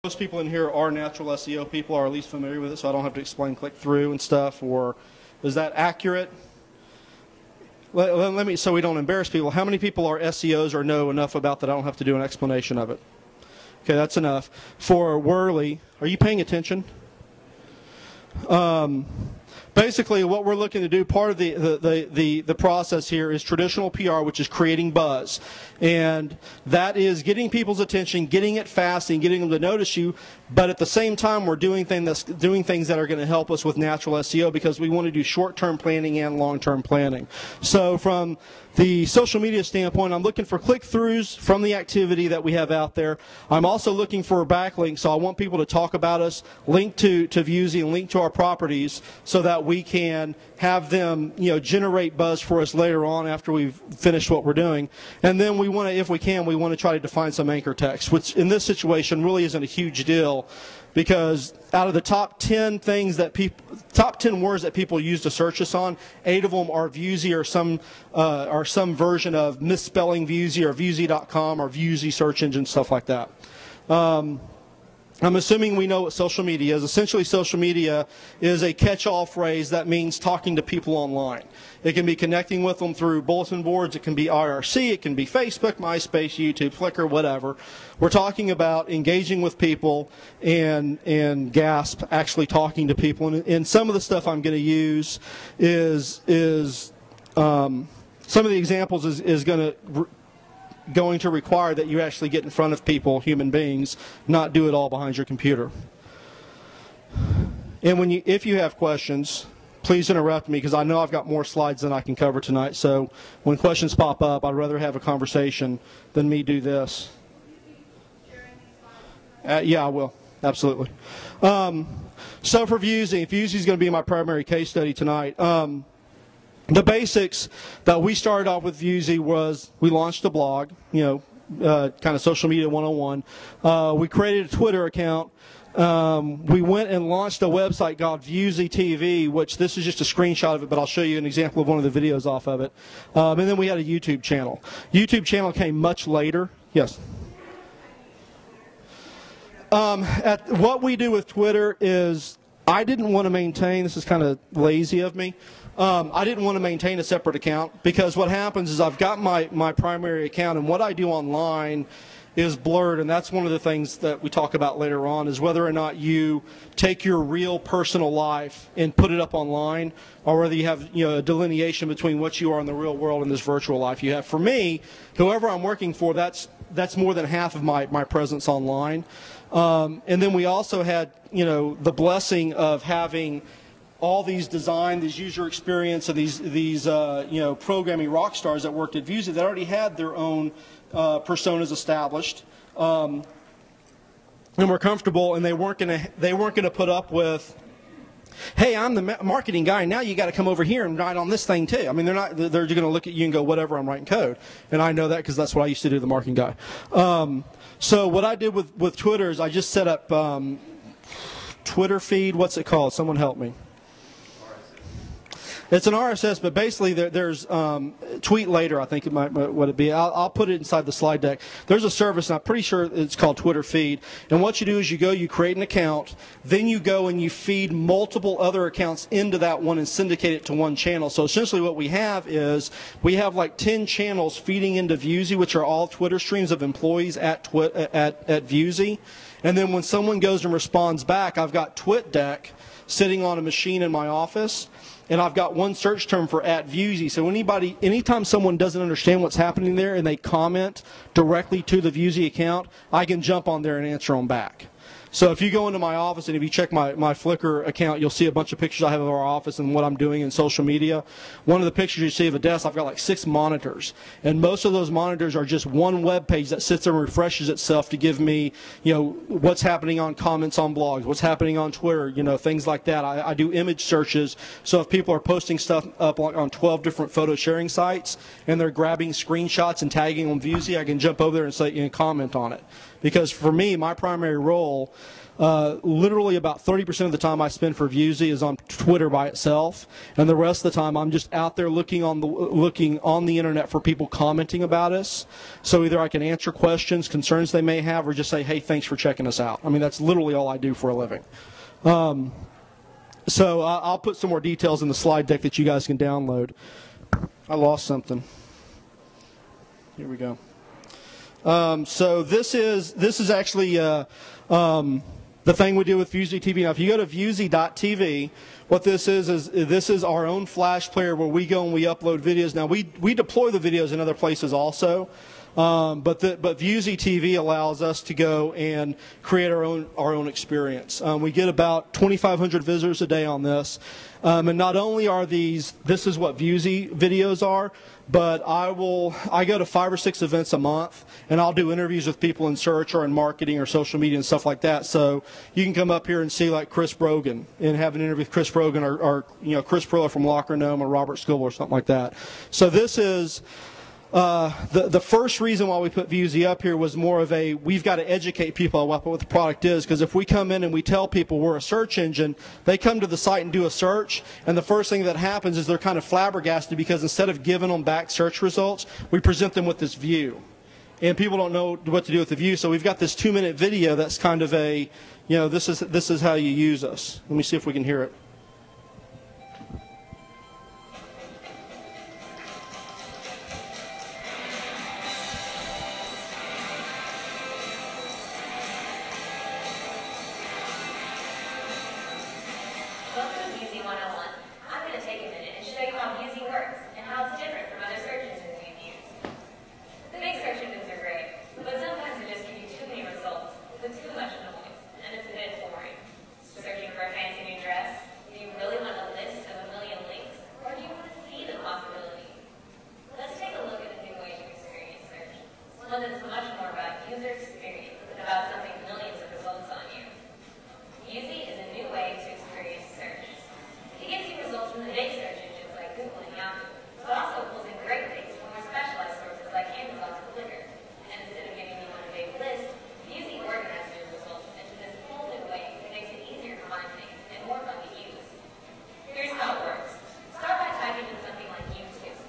Most people in here are natural SEO people, or at least familiar with it, so I don't have to explain click-through and stuff. Or is that accurate? Let me, so we don't embarrass people. How many people are SEOs or know enough about that I don't have to do an explanation of it? Okay, that's enough. For Worley, are you paying attention? Basically, what we're looking to do, part of the process here is traditional PR, which is creating buzz. And that is getting people's attention, getting it fast, and getting them to notice you. But at the same time, we're doing things that are going to help us with natural SEO, because we want to do short-term planning and long-term planning. So from the social media standpoint, I'm looking for click-throughs from the activity that we have out there. I'm also looking for a backlink, so I want people to talk about us, link to Viewsy, and link to our properties, so that we can have them, generate buzz for us later on after we've finished what we're doing. And then we want to, if we can, we want to try to define some anchor text, which in this situation really isn't a huge deal, because out of the top 10 things that top 10 words that people use to search us on, 8 of them are Viewsy or some version of misspelling Viewsy or Viewsy.com or Viewsy search engine, stuff like that. I'm assuming we know what social media is. Essentially, social media is a catch-all phrase that means talking to people online. It can be connecting with them through bulletin boards. It can be IRC. It can be Facebook, MySpace, YouTube, Flickr, whatever. We're talking about engaging with people and GASP, actually talking to people. And some of the stuff I'm going to use is some of the examples is going to require that you actually get in front of people, human beings, not do it all behind your computer. And if you have questions, please interrupt me, because I know I've got more slides than I can cover tonight. So when questions pop up, I'd rather have a conversation than me do this. Yeah, I will. Absolutely. So for Viewsy is going to be my primary case study tonight. The basics that we started off with Viewsy was we launched a blog, kind of social media 101. We created a Twitter account. We went and launched a website called Viewsy TV, which this is just a screenshot of it, but I'll show you an example of one of the videos off of it. And then we had a YouTube channel. YouTube channel came much later. Yes. What we do with Twitter is, I didn't want to maintain, this is kind of lazy of me, I didn't want to maintain a separate account, because what happens is I've got my primary account, and what I do online is blurred, and that's one of the things that we talk about later on, is whether or not you take your real personal life and put it up online, or whether you have a delineation between what you are in the real world and this virtual life you have. For me, whoever I'm working for, that's more than half of my presence online. And then we also had the blessing of having all these design, these user experience, and these programming rock stars that worked at Viewsy that already had their own personas established, and were comfortable, and they weren't gonna put up with, hey, I'm the marketing guy, now you got to come over here and write on this thing too. I mean, they're going to look at you and go, whatever, I'm writing code, and I know that because that's what I used to do, the marketing guy. So what I did with Twitter is I just set up Twitter feed. What's it called? Someone help me. It's an RSS, but basically there's tweet later, I think it might what it be. I'll put it inside the slide deck. There's a service, and I'm pretty sure it's called Twitter Feed. And what you do is you create an account, then you go and you feed multiple other accounts into that one and syndicate it to one channel. So essentially what we have is we have like 10 channels feeding into Viewsy, which are all Twitter streams of employees at Viewsy. And then when someone goes and responds back, I've got TwitDeck sitting on a machine in my office, and I've got one search term for @Viewsy. So anytime someone doesn't understand what's happening there and they comment directly to the Viewsy account, I can jump on there and answer them back. So if you go into my office, and if you check my Flickr account, you'll see a bunch of pictures I have of our office and what I'm doing in social media. One of the pictures you see of a desk, I've got like 6 monitors. And most of those monitors are just one web page that sits there and refreshes itself to give me, what's happening on comments on blogs, what's happening on Twitter, things like that. I do image searches. So if people are posting stuff up on 12 different photo sharing sites and they're grabbing screenshots and tagging on Viewsy, I can jump over there and say, comment on it. Because for me, my primary role literally about 30% of the time I spend for Viewsy is on Twitter by itself, and the rest of the time I'm just out there looking on the internet for people commenting about us. So either I can answer questions, concerns they may have, or just say, hey, thanks for checking us out. I mean, that's literally all I do for a living. So I'll put some more details in the slide deck that you guys can download. I lost something. Here we go. So this is actually the thing we do with Viewsy TV. Now, if you go to Viewsy.tv, what this is our own Flash player where we go and we upload videos. Now, we deploy the videos in other places also. But Viewsy TV allows us to go and create our own experience. We get about 2,500 visitors a day on this, and not only are this is what Viewsy videos are, but I go to 5 or 6 events a month, and I'll do interviews with people in search or in marketing or social media and stuff like that. So you can come up here and see like Chris Brogan and have an interview with Chris Brogan or Chris Perla from Locker Gnome or Robert Scoble or something like that. So this is. The first reason why we put Viewsy up here was more of we've got to educate people on what the product is, because if we come in and we tell people we're a search engine, they come to the site and do a search, and the first thing that happens is they're kind of flabbergasted, because instead of giving them back search results, we present them with this view. And people don't know what to do with the view, so we've got this 2-minute video that's kind of this is how you use us. Let me see if we can hear it. Welcome to Viewsy 101. I'm going to take a minute and show you how Viewsy works and how it's different from other search engines we've used. The big search engines are great, but sometimes they just give you too many results with too much noise, and it's a bit boring. Searching for a fancy new dress? Do you really want a list of 1 million links, or do you want to see the possibility? Let's take a look at a new way to experience search. One that's much more about user experience than about something millions of results on you. Viewsy is a new way to experience search. It gives you results from the big search engines like Google and Yahoo, but also pulls in great links from more specialized sources like Amazon and Flickr. And instead of giving you one big list, Viewsy organizes your results into this whole new way that makes it easier to find things and more fun to use. Here's how it works. Start by typing in something like YouTube.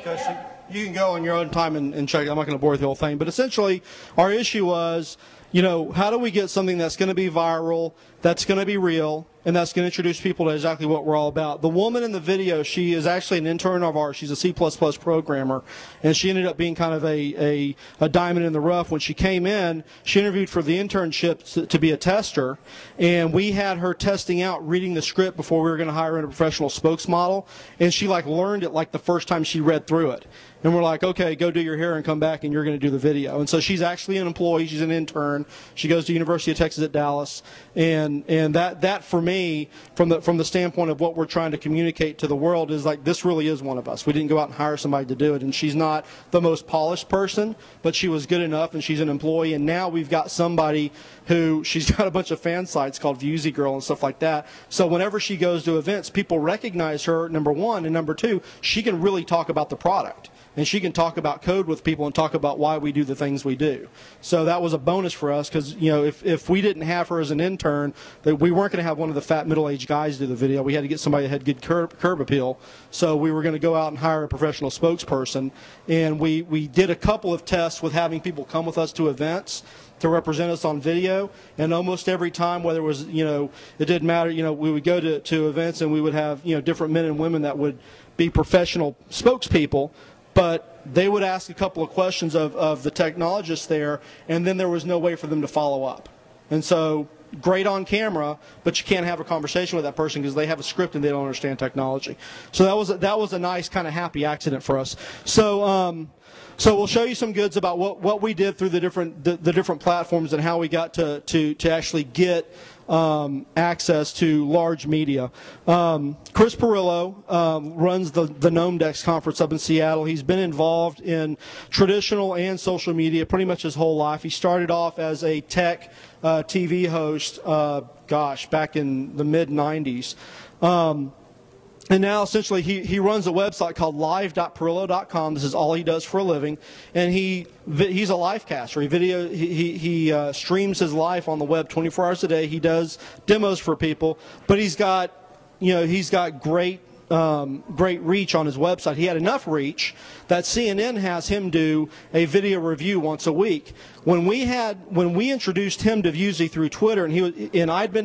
Okay, so you can go on your own time and check it. I'm not going to bore with the whole thing, but essentially our issue was, how do we get something that's going to be viral, that's going to be real, and that's going to introduce people to exactly what we're all about. The woman in the video, she is actually an intern of ours. She's a C++ programmer, and she ended up being kind of a diamond in the rough. When she came in, she interviewed for the internship to be a tester, and we had her testing out reading the script before we were going to hire in a professional spokesmodel, and she learned it the first time she read through it. And we're like, okay, go do your hair and come back, and you're going to do the video. And so she's actually an employee. She's an intern. She goes to University of Texas at Dallas, and that for me, from the standpoint of what we're trying to communicate to the world, is this really is one of us. We didn't go out and hire somebody to do it, and she's not the most polished person, but she was good enough, and she's an employee. And now we've got somebody who she's got a bunch of fan sites called Viewsy Girl and stuff like that. So whenever she goes to events, people recognize her, number one, and number two, she can really talk about the product. And she can talk about code with people and talk about why we do the things we do. So that was a bonus for us, because if we didn't have her as an intern, that we weren't going to have one of the fat middle-aged guys do the video. We had to get somebody that had good curb appeal. So we were going to go out and hire a professional spokesperson. And we did a couple of tests with having people come with us to events to represent us on video, and almost every time, whether it was, it didn't matter, we would go to events and we would have, different men and women that would be professional spokespeople, but they would ask a couple of questions of the technologists there, and then there was no way for them to follow up. And so, great on camera, but you can't have a conversation with that person because they have a script and they don't understand technology. So that was a nice kind of happy accident for us. So we'll show you some goods about what we did through the different platforms and how we got to actually get access to large media. Chris Perillo runs the Gnome Dex conference up in Seattle. He's been involved in traditional and social media pretty much his whole life. He started off as a tech TV host, back in the mid-'90s. And now, essentially, he runs a website called live.perillo.com. This is all he does for a living, and he's a live caster. He streams his life on the web 24 hours a day. He does demos for people, but he's got great reach on his website. He had enough reach that CNN has him do a video review once a week. When we introduced him to Vusey through Twitter, and I'd been